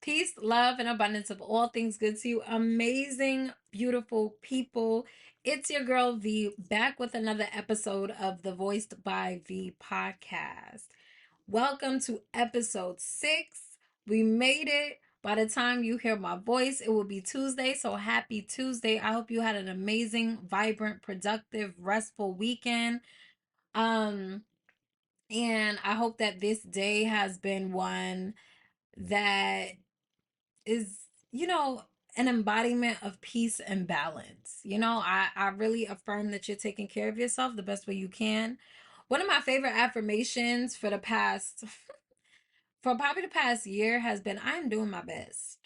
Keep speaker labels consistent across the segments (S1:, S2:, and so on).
S1: Peace, love, and abundance of all things good to you, amazing, beautiful people. It's your girl V back with another episode of the Voiced by V podcast. Welcome to episode 6. We made it. By the time you hear my voice, it will be Tuesday. So happy Tuesday. I hope you had an amazing, vibrant, productive, restful weekend. Um, and I hope that this day has been one that is, you know, an embodiment of peace and balance. I really affirm that you're taking care of yourself the best way you can. One of my favorite affirmations for probably the past year has been, I am doing my best.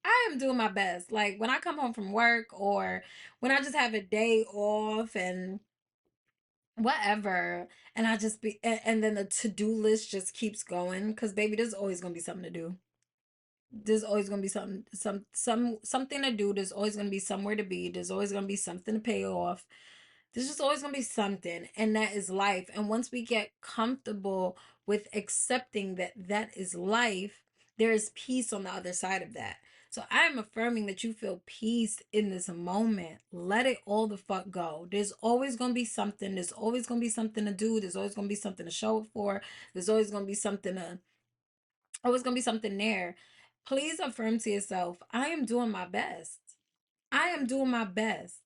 S1: I am doing my best. Like when I come home from work or when I just have a day off and whatever, and I just be, and then the to-do list just keeps going because baby, there's always going to be something to do. There's always gonna be something to do. There's always gonna be somewhere to be. There's always gonna be something to pay off. There's just always gonna be something, and that is life. And once we get comfortable with accepting that that is life, there is peace on the other side of that. So I am affirming that you feel peace in this moment. Let it all the fuck go. There's always gonna be something. There's always gonna be something to do. There's always gonna be something to show up for. There's always gonna be something there. Please affirm to yourself, I am doing my best. I am doing my best.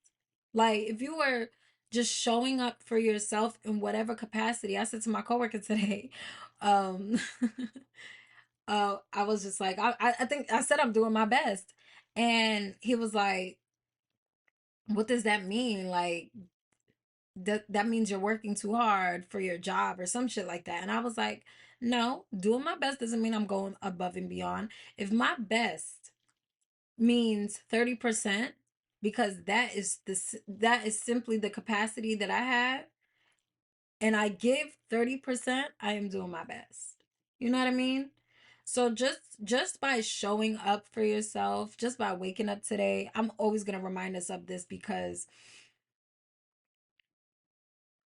S1: Like if you were just showing up for yourself in whatever capacity. I said to my coworker today, um I was just like, I think I said I'm doing my best. And he was like, what does that mean? Like that means you're working too hard for your job or some shit like that. And I was like, no, doing my best doesn't mean I'm going above and beyond. If my best means 30%, because that is simply the capacity that I have, and I give 30%, I am doing my best. You know what I mean? So just by showing up for yourself, just by waking up today, I'm always going to remind us of this because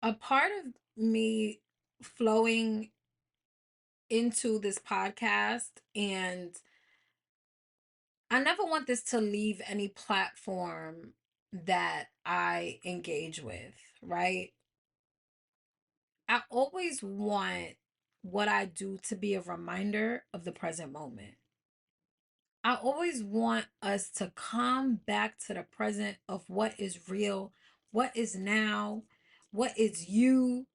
S1: a part of me flowing into this podcast, and I never want this to leave any platform that I engage with, right? I always want what I do to be a reminder of the present moment. I always want us to come back to the present of what is real, what is now, what is you,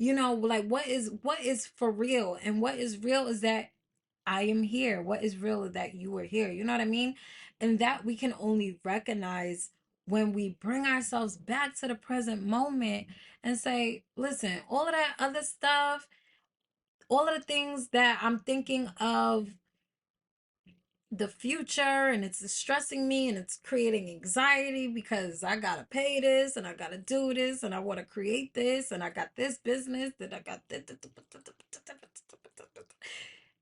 S1: like what is for real. And what is real is that I am here. What is real is that you are here. You know what I mean? And that we can only recognize when we bring ourselves back to the present moment and say, listen, all of that other stuff, all of the things that I'm thinking of the future, and it's stressing me and it's creating anxiety because I gotta pay this and I gotta do this and I want to create this and I got this business that I got this.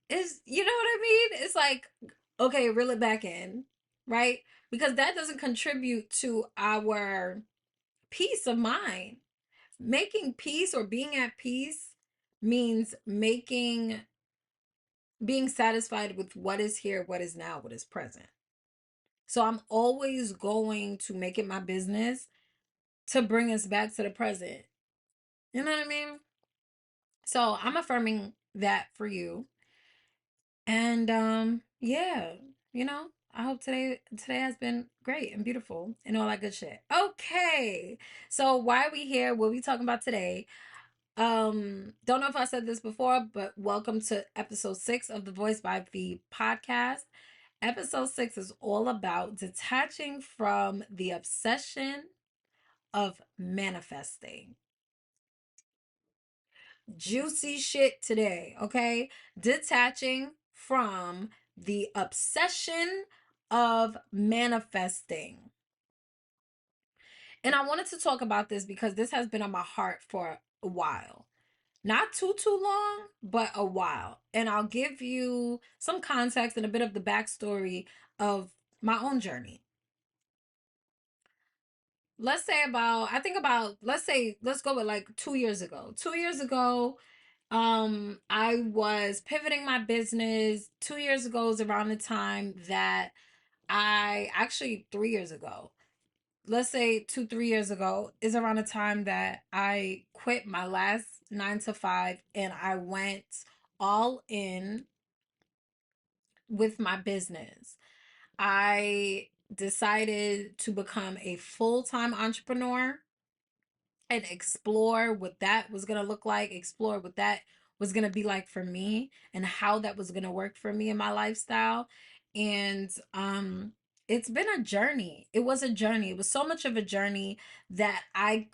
S1: Is, you know what I mean? It's like, okay, reel it back in, right? Because that doesn't contribute to our peace of mind. Making peace or being at peace means being satisfied with what is here, what is now, what is present. So I'm always going to make it my business to bring us back to the present. You know what I mean? So I'm affirming that for you. And yeah, I hope today has been great and beautiful and all that good shit. Okay. So why are we here? What are we talking about today? Don't know if I said this before, but welcome to episode 6 of the Voice by V podcast. Episode 6 is all about detaching from the obsession of manifesting. Juicy shit today, okay? Detaching from the obsession of manifesting. And I wanted to talk about this because this has been on my heart for a while. Not too long, but a while. And I'll give you some context and a bit of the backstory of my own journey. Let's say let's go with like 2 years ago. 2 years ago, I was pivoting my business 2 years ago is around the time that I actually 3 years ago. Let's say 2, 3 years ago is around the time that I quit my last 9 to 5 and I went all in with my business. I decided to become a full-time entrepreneur and explore what that was going to look like, explore what that was going to be like for me and how that was going to work for me in my lifestyle. And it's been a journey. It was a journey. It was so much of a journey that I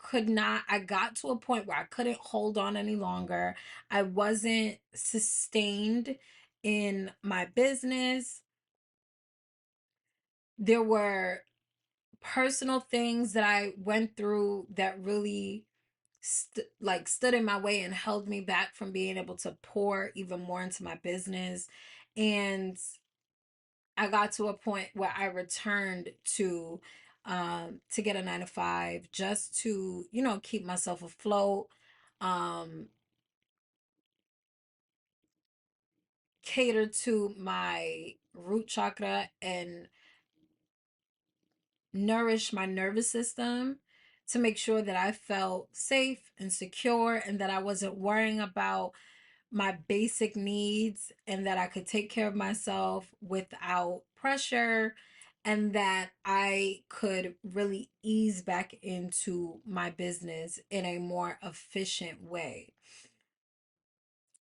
S1: got to a point where I couldn't hold on any longer. I wasn't sustained in my business. There were personal things that I went through that really stood in my way and held me back from being able to pour even more into my business. And I got to a point where I returned to get a 9 to 5 just to, keep myself afloat, um cater to my root chakra and nourish my nervous system to make sure that I felt safe and secure and that I wasn't worrying about my basic needs and that I could take care of myself without pressure and that I could really ease back into my business in a more efficient way.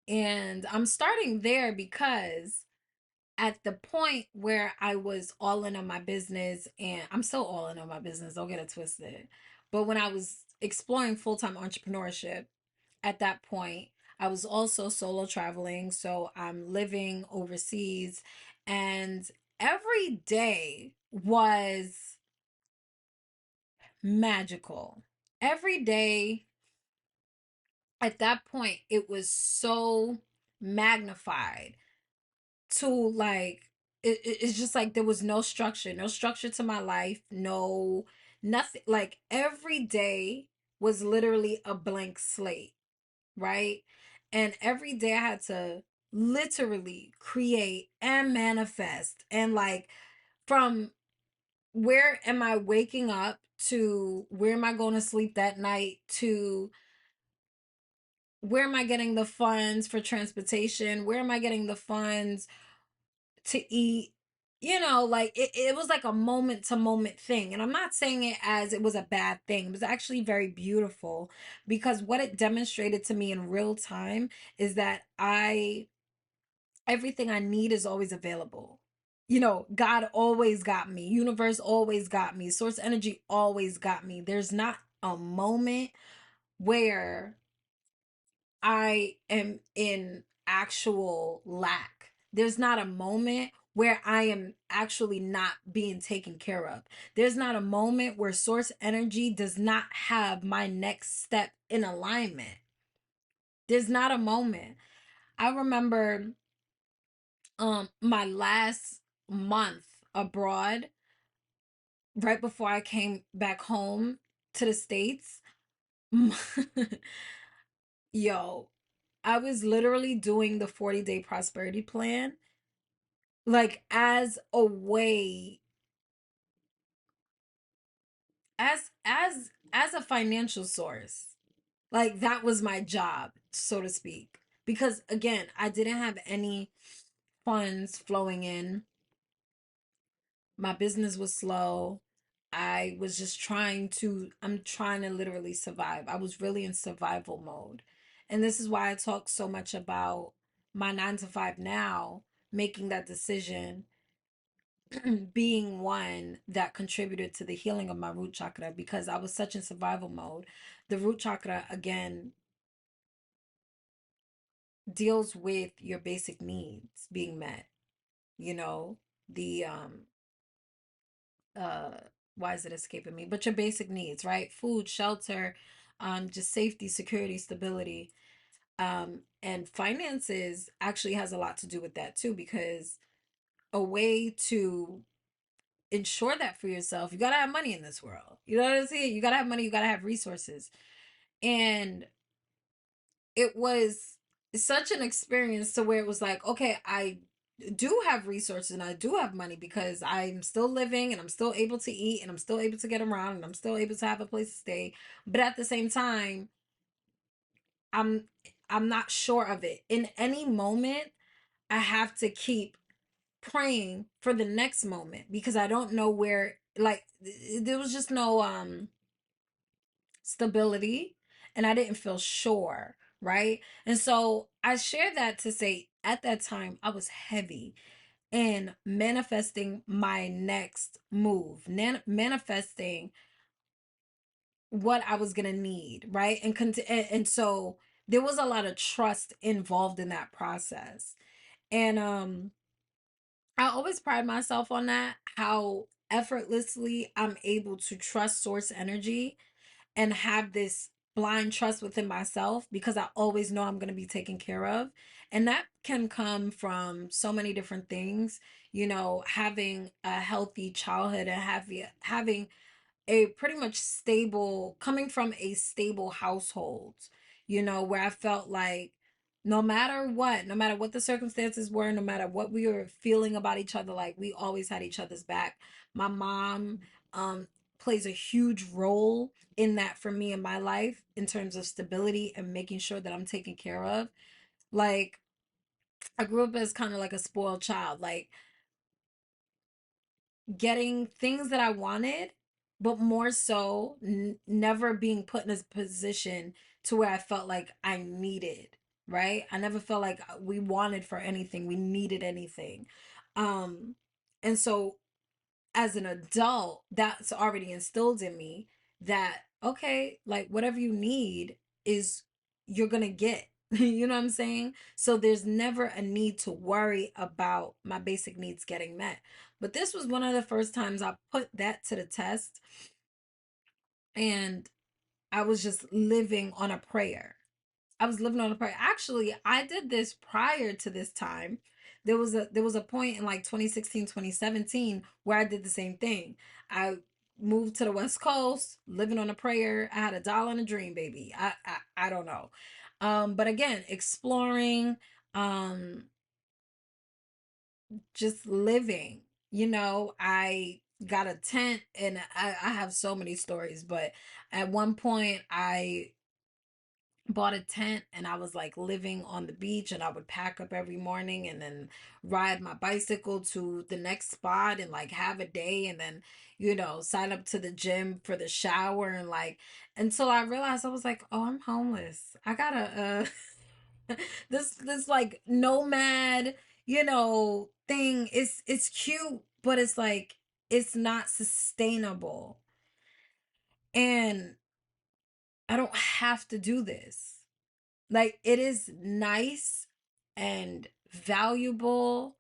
S1: And I'm starting there because at the point where I was all in on my business, and I'm still all in on my business, don't get it twisted. But when I was exploring full time entrepreneurship, at that point, I was also solo traveling. So I'm living overseas, and every day was magical. Every day at that point, it was so magnified to like it's just like there was no structure to my life, no nothing. Like every day was literally a blank slate, right? And every day I had to literally create and manifest and like from where am I waking up to where am I going to sleep that night to where am I getting the funds for transportation, where am I getting the funds to eat, like it was like a moment to moment thing. And I'm not saying it as it was a bad thing. It was actually very beautiful because what it demonstrated to me in real time is that everything I need is always available. God always got me. Universe always got me. Source energy always got me. There's not a moment where I am in actual lack. There's not a moment where I am actually not being taken care of. There's not a moment where source energy does not have my next step in alignment. There's not a moment. I remember my last month abroad, right before I came back home to the States. Yo, I was literally doing the 40-day prosperity plan like as a way as a financial source. Like that was my job, so to speak. Because again, I didn't have any funds flowing in. My business was slow. I was just I'm trying to literally survive. I was really in survival mode. And this is why I talk so much about my 9 to 5 now, making that decision being one that contributed to the healing of my root chakra because I was such in survival mode. The root chakra, again, deals with your basic needs being met, you know, the uh why is it escaping me? But your basic needs, right? Food, shelter, just safety, security, stability. And finances actually has a lot to do with that too, because a way to ensure that for yourself, you gotta have money in this world. You know what I'm saying? You gotta have money, you gotta have resources. And it was such an experience to where it was like, okay, I do have resources and I do have money because I'm still living and I'm still able to eat and I'm still able to get around and I'm still able to have a place to stay. But at the same time, I'm I'm not sure of it. In any moment, I have to keep praying for the next moment because I don't know where, like, there was just no stability and I didn't feel sure, right? And so I share that to say at that time I was heavy in manifesting my next move, manifesting what I was going to need, right? And so there was a lot of trust involved in that process. And I always pride myself on that, how effortlessly I'm able to trust source energy and have this blind trust within myself because I always know I'm going to be taken care of. And that can come from so many different things, having a healthy childhood and having a pretty much stable, coming from a stable household, where I felt like no matter what the circumstances were, no matter what we were feeling about each other, like we always had each other's back. My mom um plays a huge role in that for me in my life in terms of stability and making sure that I'm taken care of. Like I grew up as kind of like a spoiled child. Like getting things that I wanted, but more so never being put in a position to where I felt like I needed, right? I never felt like we wanted for anything, we needed anything. Um, and so as an adult, that's already instilled in me that, okay, like whatever you need is you're gonna get. You know what I'm saying? So there's never a need to worry about my basic needs getting met. But this was one of the first times I put that to the test, and I was just living on a prayer. I was living on a prayer. Actually, I did this prior to this time. There was a point in like 2016, 2017 where I did the same thing. I moved to the West Coast, living on a prayer. I had a dollar and a dream, baby. I don't know. But again, exploring, um, just living. I got a tent and I have so many stories, but at one point I bought a tent and I was like living on the beach, and I would pack up every morning and then ride my bicycle to the next spot and like have a day, and then sign up to the gym for the shower, and like until I realized I was like, oh, I'm homeless. I gotta this like nomad thing is, it's cute, but it's like it's not sustainable, and I don't have to do this. Like, it is nice and valuable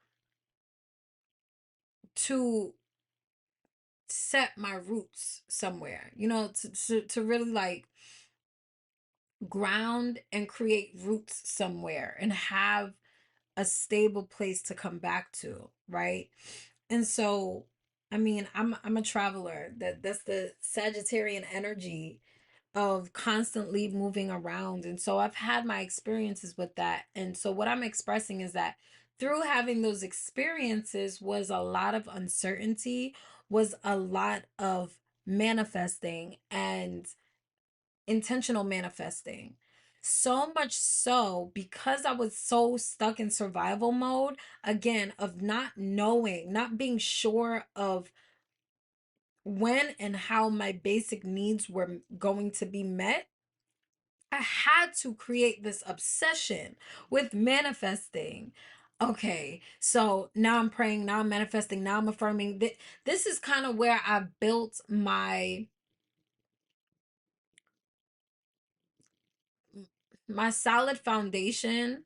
S1: to set my roots somewhere, to really like ground and create roots somewhere and have a stable place to come back to, right? And so, I mean, I'm a traveler. That's the Sagittarian energy of constantly moving around. And so I've had my experiences with that. And so what I'm expressing is that through having those experiences was a lot of uncertainty, was a lot of manifesting and intentional manifesting. So much so because I was so stuck in survival mode, again, of not knowing, not being sure of when and how my basic needs were going to be met. I had to create this obsession with manifesting. Okay, so now I'm praying, now I'm manifesting, now I'm affirming. This is kind of where I built my solid foundation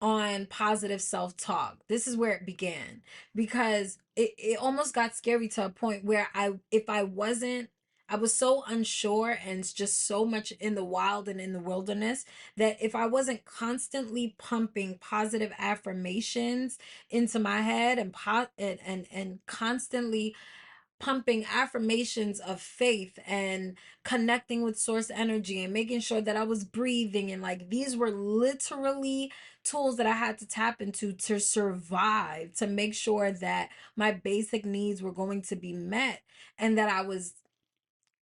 S1: on positive self-talk. This is where it began because it almost got scary to a point where if I wasn't, I was so unsure and just so much in the wild and in the wilderness that if I wasn't constantly pumping positive affirmations into my head and constantly pumping affirmations of faith and connecting with source energy and making sure that I was breathing. And like, these were literally tools that I had to tap into to survive, to make sure that my basic needs were going to be met and that I was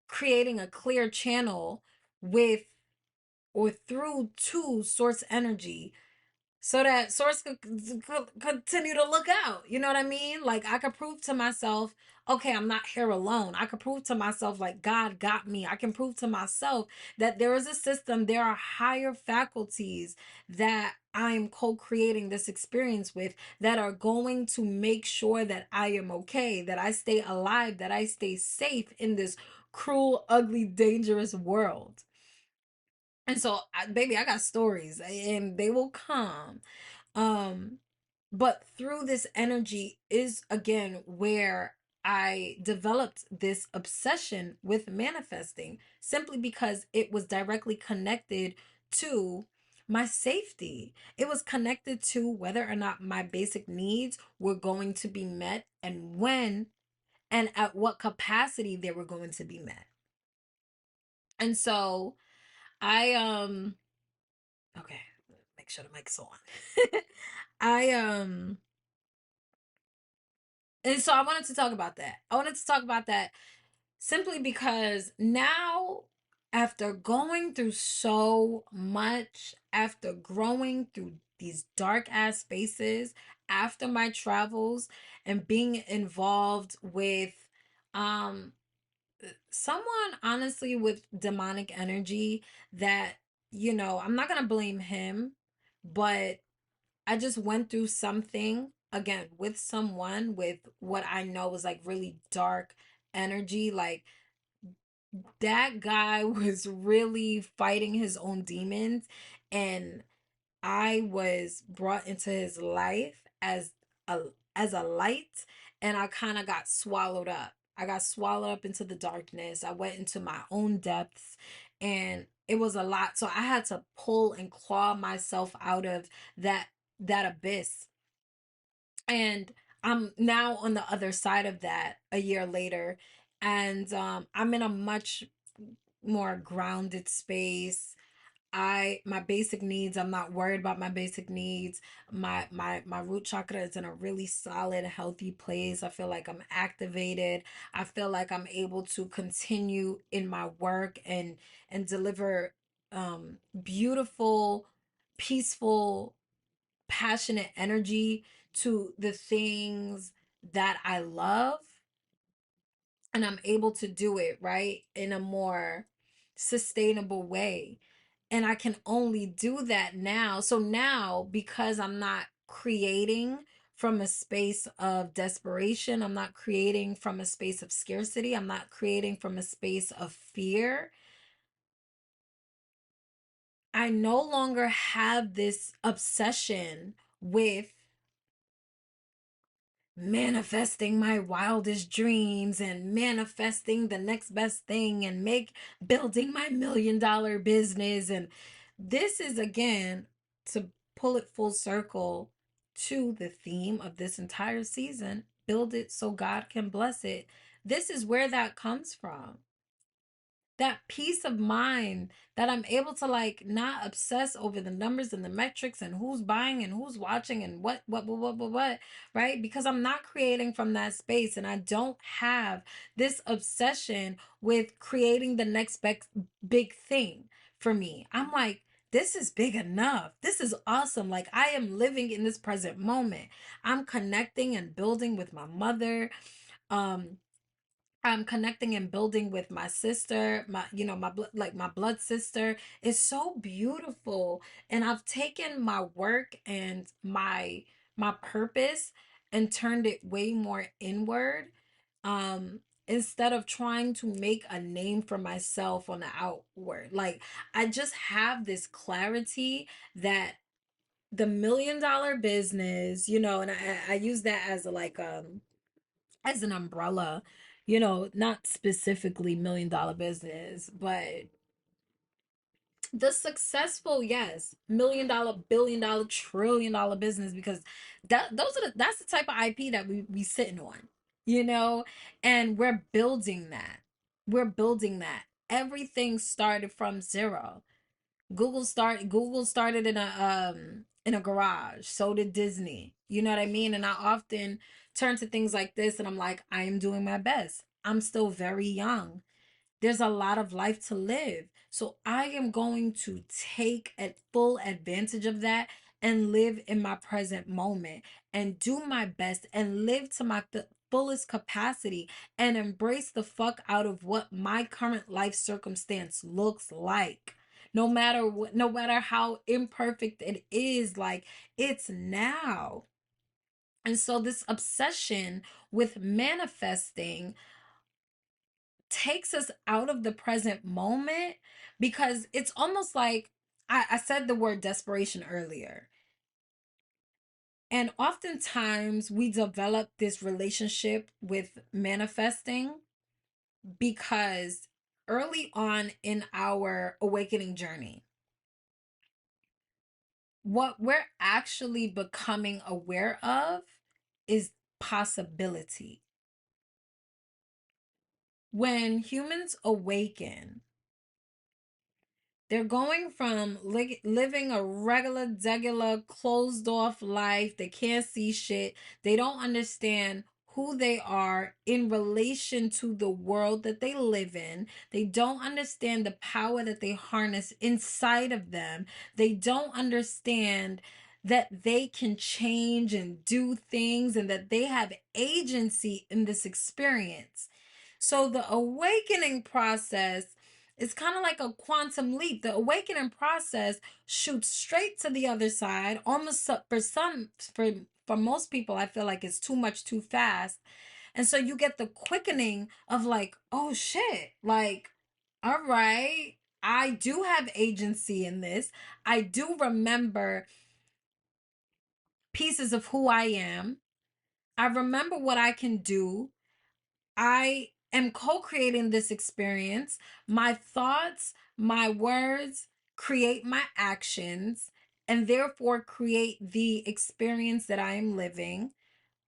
S1: creating a clear channel with or through to source energy so that source could continue to look out. You know what I mean? Like, I could prove to myself, okay, I'm not here alone. I could prove to myself, like, God got me. I can prove to myself that there is a system, there are higher faculties that I'm co-creating this experience with, that are going to make sure that I am okay, that I stay alive, that I stay safe in this cruel, ugly, dangerous world. And so, baby, I got stories and they will come. Um, but through this energy is again where I developed this obsession with manifesting, simply because it was directly connected to my safety. It was connected to whether or not my basic needs were going to be met, and when and at what capacity they were going to be met. And so I okay, make sure the mic's on. I and so I wanted to talk about that. I wanted to talk about that simply because now, after going through so much, after growing through these dark ass spaces, after my travels and being involved with um someone honestly with demonic energy, that, I'm not going to blame him, but I just went through something again with someone with what I know was like really dark energy. Like, that guy was really fighting his own demons, and I was brought into his life a as a light, and I kind of got swallowed up. I got swallowed up into the darkness. I went into my own depths, and it was a lot. So I had to pull and claw myself out of that abyss. And I'm now on the other side of that a year later, and I'm in a much more grounded space. My basic needs, I'm not worried about my basic needs. My root chakra is in a really solid, healthy place. I feel like I'm activated. I feel like I'm able to continue in my work and deliver beautiful, peaceful, passionate energy to the things that I love, and I'm able to do it right in a more sustainable way. And I can only do that now. So now, because I'm not creating from a space of desperation, I'm not creating from a space of scarcity, I'm not creating from a space of fear, I no longer have this obsession with manifesting my wildest dreams and manifesting the next best thing and make building my $1 million business. And this is again to pull it full circle to the theme of this entire season: build it so God can bless it. This is where that comes from, that peace of mind, that I'm able to like not obsess over the numbers and the metrics and who's buying and who's watching and what, right? Because I'm not creating from that space, and I don't have this obsession with creating the next big thing for me. I'm like, this is big enough. This is awesome. Like, I am living in this present moment. I'm connecting and building with my mother. Um, I'm connecting and building with my sister, my blood sister. Is so beautiful. And I've taken my work and my purpose and turned it way more inward. Instead of trying to make a name for myself on the outward. Like, I just have this clarity that the $1 million business, and I use that as a like as an umbrella, not specifically $1 million business, but the successful, yes, $1 million, $1 billion, $1 trillion business, because that's the type of IP that we sitting on. you know, and we're building that. We're building that. Everything started from zero. Google started in a garage. So did Disney. You know what I mean? And I often turn to things like this and I'm like, I am doing my best. I'm still very young. There's a lot of life to live. So I am going to take at full advantage of that and live in my present moment and do my best and live to my fullest capacity and embrace the fuck out of what my current life circumstance looks like. No matter what, no matter how imperfect it is, like it's now. And so this obsession with manifesting takes us out of the present moment because it's almost like I said the word desperation earlier. And oftentimes we develop this relationship with manifesting because early on in our awakening journey, what we're actually becoming aware of is possibility. When humans awaken, they're going from living a regular, degular, closed off life. They can't see shit. They don't understand who they are in relation to the world that they live in. They don't understand the power that they harness inside of them. They don't understand that they can change and do things and that they have agency in this experience. So the awakening process, it's kind of like a quantum leap. The awakening process shoots straight to the other side. Almost for most people, I feel like it's too much too fast. And so you get the quickening of like, oh shit, like, all right, I do have agency in this. I do remember pieces of who I am. I remember what I can do. I am co creating this experience. My thoughts, my words create my actions and therefore create the experience that I am living.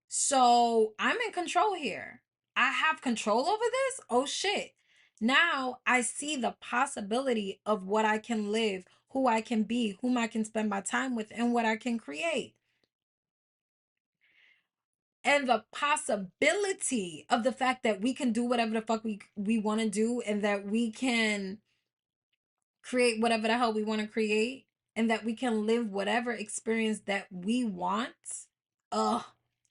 S1: So I'm in control here. I have control over this. Oh shit. Now I see the possibility of what I can live, who I can be, whom I can spend my time with, and what I can create. And the possibility of the fact that we can do whatever the fuck we want to do and that we can create whatever the hell we want to create and that we can live whatever experience that we want. Ugh,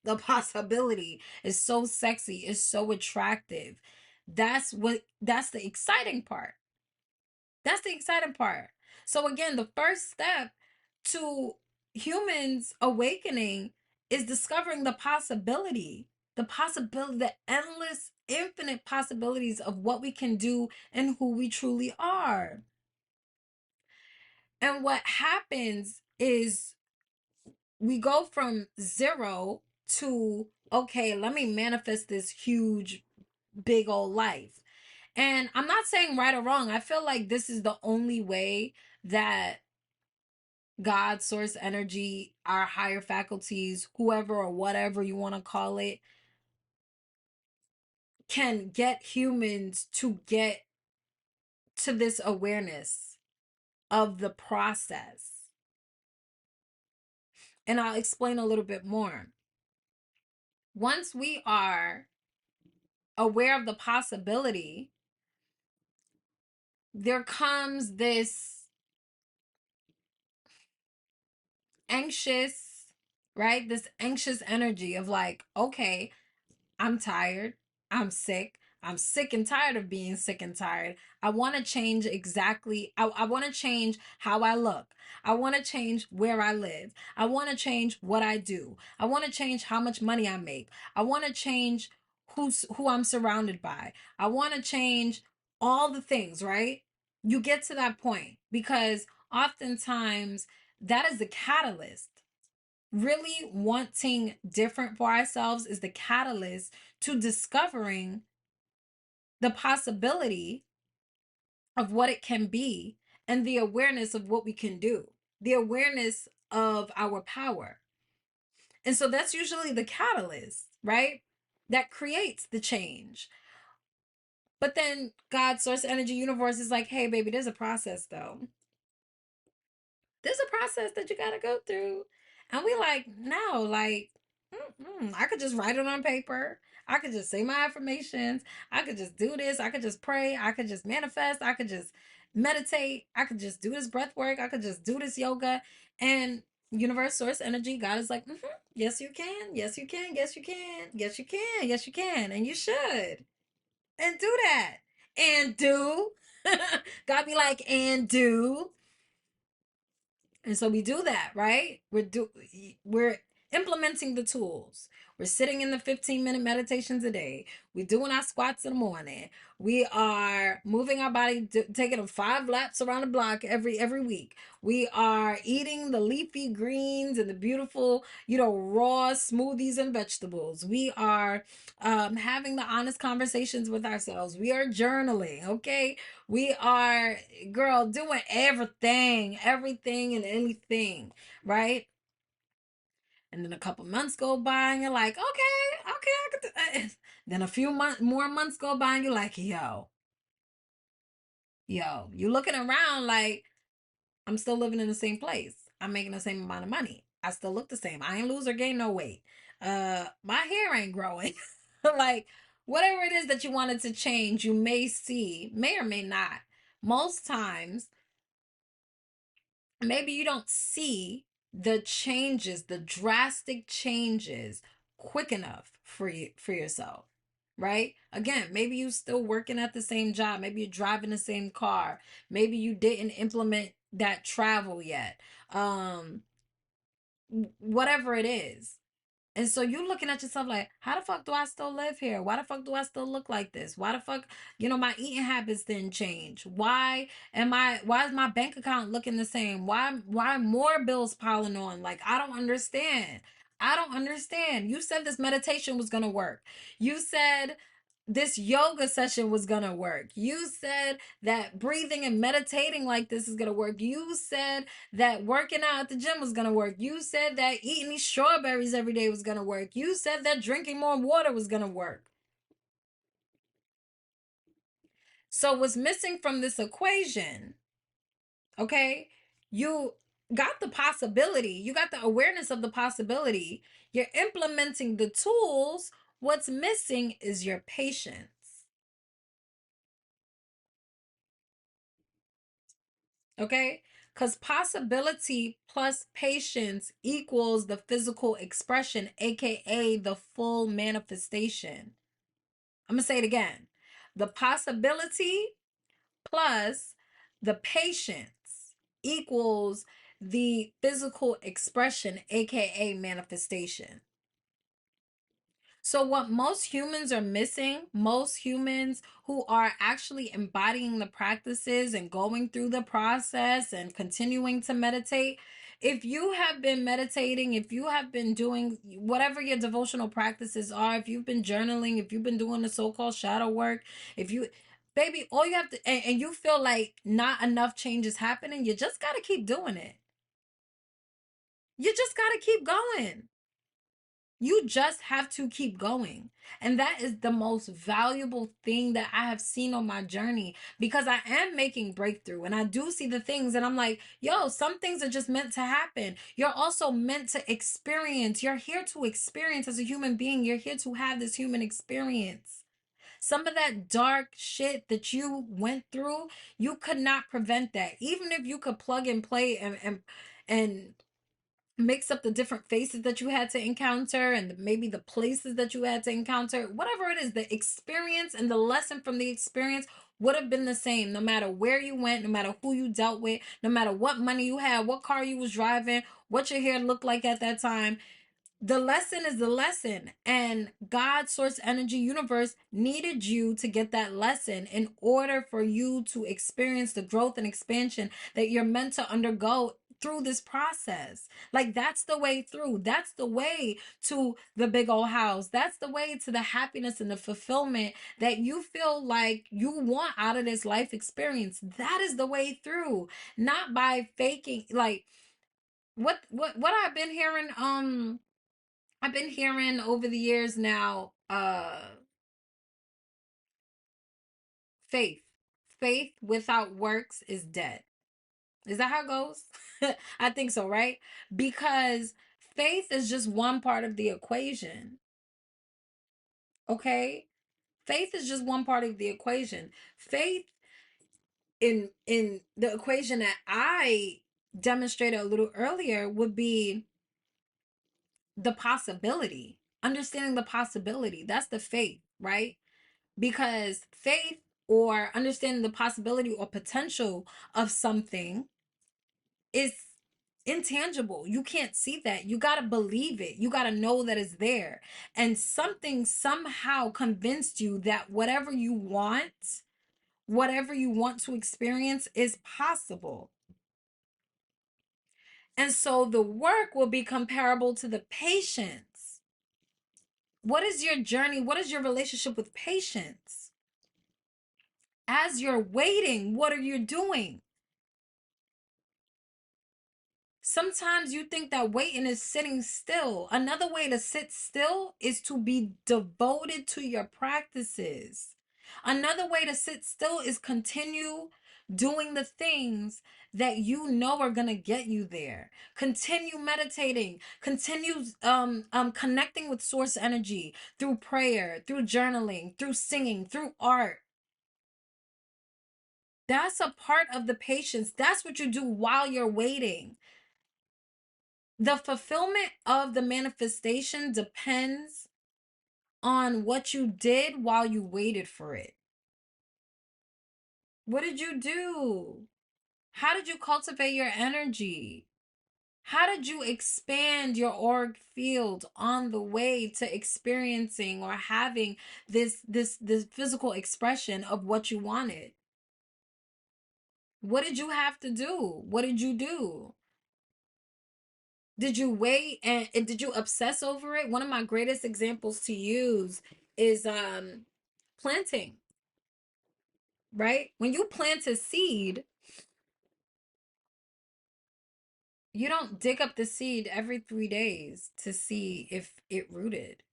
S1: the possibility is so sexy, is so attractive. That's the exciting part. That's the exciting part. So again, the first step to humans awakening is discovering the possibility, the endless, infinite possibilities of what we can do and who we truly are. And what happens is we go from zero to, okay, let me manifest this huge, big old life. And I'm not saying right or wrong. I feel like this is the only way that God, source energy, our higher faculties, whoever or whatever you want to call it, can get humans to get to this awareness of the process. And I'll explain a little bit more. Once we are aware of the possibility, there comes this anxious, right? This anxious energy of like, okay, I'm tired. I'm sick. I'm sick and tired of being sick and tired. I want to change I want to change how I look. I want to change where I live. I want to change what I do. I want to change how much money I make. I want to change who I'm surrounded by. I want to change all the things, right? You get to that point because oftentimes that is the catalyst. Really wanting different for ourselves is the catalyst to discovering the possibility of what it can be and the awareness of what we can do, the awareness of our power. And so that's usually the catalyst, right? that creates the change. But then God, source, energy, universe is like, hey, baby, there's a process though. There's a process that you got to go through. And we like, no, like, I could just write it on paper. I could just say my affirmations. I could just do this. I could just pray. I could just manifest. I could just meditate. I could just do this breath work. I could just do this yoga. And universe, source, energy, God is like, yes, you can. Yes, you can. Yes, you can. Yes, you can. Yes, you can. And you should. And do that. And do. God be like, and do. And so we do that, right? We're implementing the tools. We're sitting in the 15-minute meditations a day. We're doing our squats in the morning. We are moving our body, taking them 5 laps around the block every week. We are eating the leafy greens and the beautiful, raw smoothies and vegetables. We are having the honest conversations with ourselves. We are journaling, okay? We are, girl, doing everything and anything, right? And then a couple months go by and you're like, okay, I could do that. Then a few more months go by and you're like, you looking around like, I'm still living in the same place. I'm making the same amount of money. I still look the same. I ain't lose or gain no weight. My hair ain't growing. Like, whatever it is that you wanted to change, you may or may not. Most times, maybe you don't see the changes, the drastic changes quick enough for yourself, right? Again, maybe you still working at the same job, maybe you're driving the same car, maybe you didn't implement that travel yet. Um Whatever it is. And so you looking at yourself like, how the fuck do I still live here? Why the fuck do I still look like this? Why the fuck, my eating habits didn't change? Why is my bank account looking the same? Why more bills piling on? Like, I don't understand. I don't understand. You said this meditation was gonna work. You said this yoga session was gonna work. You said that breathing and meditating like this is gonna work. You said that working out at the gym was gonna work. You said that eating these strawberries every day was gonna work. You said that drinking more water was gonna work. So what's missing from this equation, okay? You got the possibility, you got the awareness of the possibility, you're implementing the tools. What's missing is your patience. Okay? Because possibility plus patience equals the physical expression, aka the full manifestation. I'm going to say it again. The possibility plus the patience equals the physical expression, aka manifestation. So, what most humans are missing, most humans who are actually embodying the practices and going through the process and continuing to meditate, if you have been meditating, if you have been doing whatever your devotional practices are, if you've been journaling, if you've been doing the so called shadow work, if you, baby, all you have to, and you feel like not enough change is happening, you just got to keep doing it. You just got to keep going. You just have to keep going. And that is the most valuable thing that I have seen on my journey, because I am making breakthrough and I do see the things and I'm like, yo, some things are just meant to happen. You're also meant to experience. You're here to experience as a human being. You're here to have this human experience. Some of that dark shit that you went through, you could not prevent that. Even if you could plug and play and mix up the different faces that you had to encounter and maybe the places that you had to encounter, whatever it is, the experience and the lesson from the experience would have been the same no matter where you went, no matter who you dealt with, no matter what money you had, what car you was driving, what your hair looked like at that time. The lesson is the lesson, and God, source, energy, universe needed you to get that lesson in order for you to experience the growth and expansion that you're meant to undergo through this process. Like, that's the way through. That's the way to the big old house. That's the way to the happiness and the fulfillment that you feel like you want out of this life experience. That is the way through, not by faking. Like, what I've been hearing I've been hearing over the years now, faith. Faith without works is dead. Is that how it goes? I think so, right? Because faith is just one part of the equation. Okay? Faith is just one part of the equation. Faith in the equation that I demonstrated a little earlier would be the possibility. Understanding the possibility. That's the faith, right? Because faith or understanding the possibility or potential of something is intangible. You can't see that. You got to believe it. You got to know that it's there. And something somehow convinced you that whatever you want to experience is possible. And so the work will be comparable to the patience. What is your journey? What is your relationship with patience? As you're waiting, what are you doing? Sometimes you think that waiting is sitting still. Another way to sit still is to be devoted to your practices. Another way to sit still is continue doing the things that you know are going to get you there. Continue meditating, continue connecting with source energy through prayer, through journaling, through singing, through art. That's a part of the patience. That's what you do while you're waiting. The fulfillment of the manifestation depends on what you did while you waited for it. What did you do? How did you cultivate your energy? How did you expand your auric field on the way to experiencing or having this physical expression of what you wanted? What did you have to do? What did you do? Did you wait and did you obsess over it? One of my greatest examples to use is planting, right? When you plant a seed, you don't dig up the seed every 3 days to see if it rooted.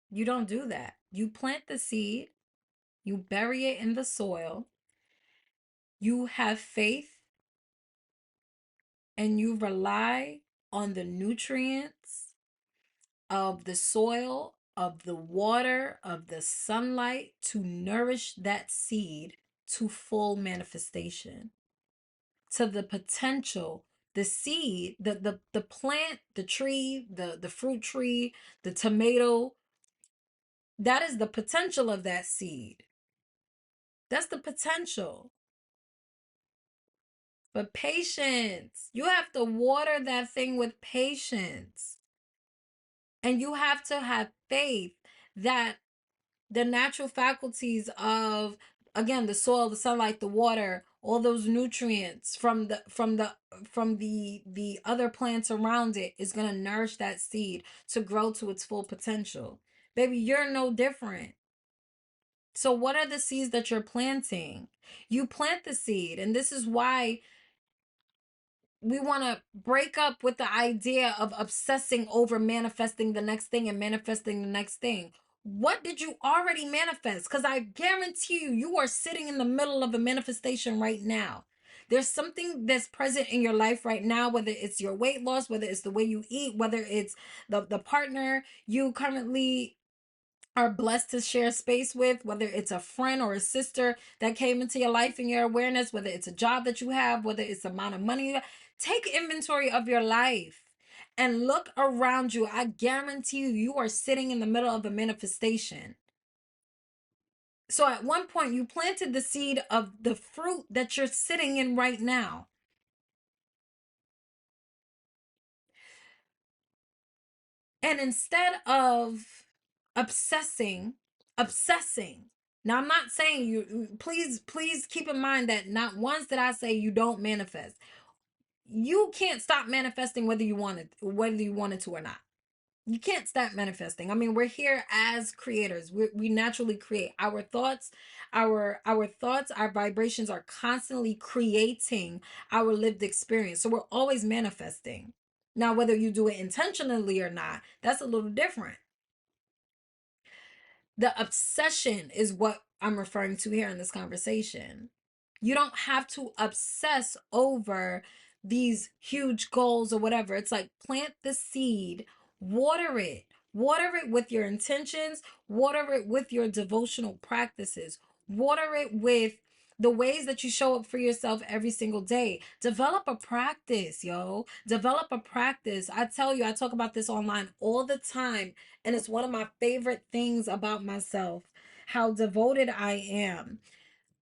S1: You don't do that. You plant the seed, you bury it in the soil, you have faith, and you rely on the nutrients of the soil, of the water, of the sunlight to nourish that seed to full manifestation, to the potential. The seed, the plant, the tree, the fruit tree, the tomato, that is the potential of that seed. That's the potential. But patience, you have to water that thing with patience. And you have to have faith that the natural faculties of, again, the soil, the sunlight, the water, all those nutrients from the other plants around it is going to nourish that seed to grow to its full potential. Baby, you're no different. So what are the seeds that you're planting? You plant the seed, and this is why we want to break up with the idea of obsessing over manifesting the next thing and manifesting the next thing. What did you already manifest? Because I guarantee you, you are sitting in the middle of a manifestation right now. There's something that's present in your life right now, whether it's your weight loss, whether it's the way you eat, whether it's the partner you currently are blessed to share space with, whether it's a friend or a sister that came into your life and your awareness, whether it's a job that you have, whether it's the amount of money you have. Take inventory of your life and look around you. I guarantee you, you are sitting in the middle of a manifestation. So at one point, you planted the seed of the fruit that you're sitting in right now. And instead of obsessing, obsessing. Now I'm not saying you, please keep in mind that not once did I say you don't manifest. You can't stop manifesting whether you wanted to or not. You can't stop manifesting. I mean, we're here as creators. We naturally create. Our thoughts, our vibrations are constantly creating our lived experience. So we're always manifesting. Now, whether you do it intentionally or not, that's a little different. The obsession is what I'm referring to here in this conversation. You don't have to obsess over these huge goals or whatever. It's like plant the seed, water it. Water it with your intentions, water it with your devotional practices, water it with the ways that you show up for yourself every single day. Develop a practice, yo. Develop a practice. I tell you, I talk about this online all the time, and it's one of my favorite things about myself, how devoted I am.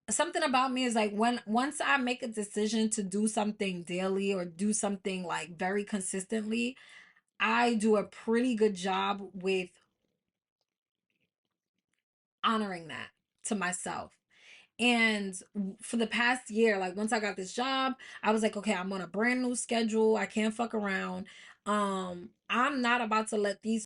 S1: Something about me is like when once I make a decision to do something daily or do something like very consistently, I do a pretty good job with honoring that to myself. And for the past year, like once I got this job, I was like, okay, I'm on a brand new schedule. I can't fuck around. I'm not about to let these